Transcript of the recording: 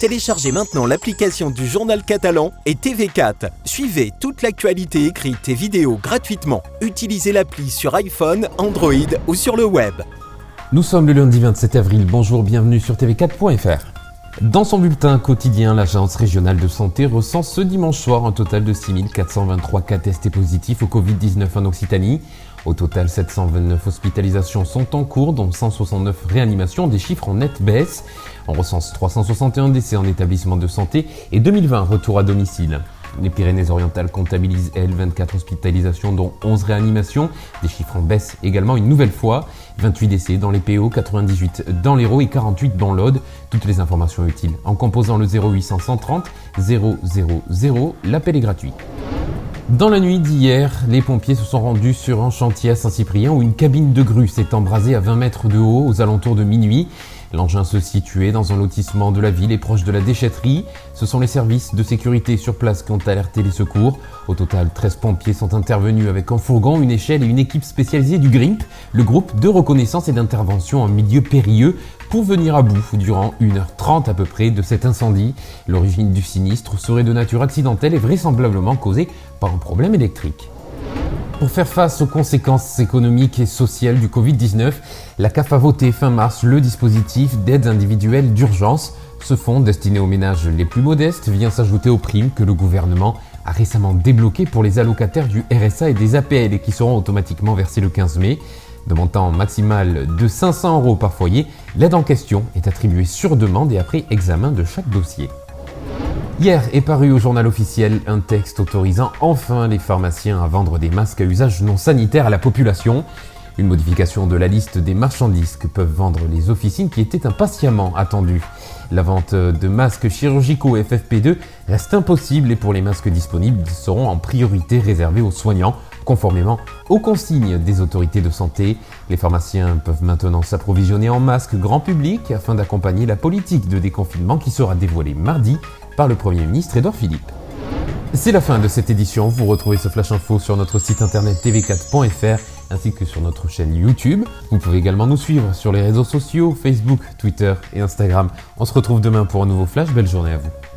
Téléchargez maintenant l'application du Journal Catalan et TV4. Suivez toute l'actualité écrite et vidéo gratuitement. Utilisez l'appli sur iPhone, Android ou sur le web. Nous sommes le lundi 27 avril. Bonjour, bienvenue sur tv4.fr. Dans son bulletin quotidien, l'Agence régionale de santé recense ce dimanche soir un total de 6 423 cas testés positifs au Covid-19 en Occitanie. Au total, 729 hospitalisations sont en cours, dont 169 réanimations, des chiffres en nette baisse. On recense 361 décès en établissement de santé et 2020 retours à domicile. Les Pyrénées-Orientales comptabilisent, elles, 24 hospitalisations, dont 11 réanimations. Des chiffres en baisse également une nouvelle fois. 28 décès dans les PO, 98 dans l'Hérault et 48 dans l'Aude. Toutes les informations utiles en composant le 0800 130 000. L'appel est gratuit. Dans la nuit d'hier, les pompiers se sont rendus sur un chantier à Saint-Cyprien où une cabine de grue s'est embrasée à 20 mètres de haut aux alentours de minuit. L'engin se situait dans un lotissement de la ville et proche de la déchetterie. Ce sont les services de sécurité sur place qui ont alerté les secours. Au total, 13 pompiers sont intervenus avec un fourgon, une échelle et une équipe spécialisée du GRIMP, le groupe de reconnaissance et d'intervention en milieu périlleux, pour venir à bout durant 1h30 à peu près de cet incendie. L'origine du sinistre serait de nature accidentelle et vraisemblablement causée par un problème électrique. Pour faire face aux conséquences économiques et sociales du Covid-19, la CAF a voté fin mars le dispositif d'aide individuelle d'urgence. Ce fonds, destiné aux ménages les plus modestes, vient s'ajouter aux primes que le gouvernement a récemment débloquées pour les allocataires du RSA et des APL et qui seront automatiquement versées le 15 mai. De montant maximal de 500 € par foyer, l'aide en question est attribuée sur demande et après examen de chaque dossier. Hier est paru au journal officiel un texte autorisant enfin les pharmaciens à vendre des masques à usage non sanitaire à la population. Une modification de la liste des marchandises que peuvent vendre les officines qui était impatiemment attendue. La vente de masques chirurgicaux FFP2 reste impossible et pour les masques disponibles, ils seront en priorité réservés aux soignants, conformément aux consignes des autorités de santé. Les pharmaciens peuvent maintenant s'approvisionner en masques grand public afin d'accompagner la politique de déconfinement qui sera dévoilée mardi par le Premier ministre Édouard Philippe. C'est la fin de cette édition. Vous retrouvez ce Flash Info sur notre site internet tv4.fr ainsi que sur notre chaîne YouTube. Vous pouvez également nous suivre sur les réseaux sociaux, Facebook, Twitter et Instagram. On se retrouve demain pour un nouveau Flash. Belle journée à vous.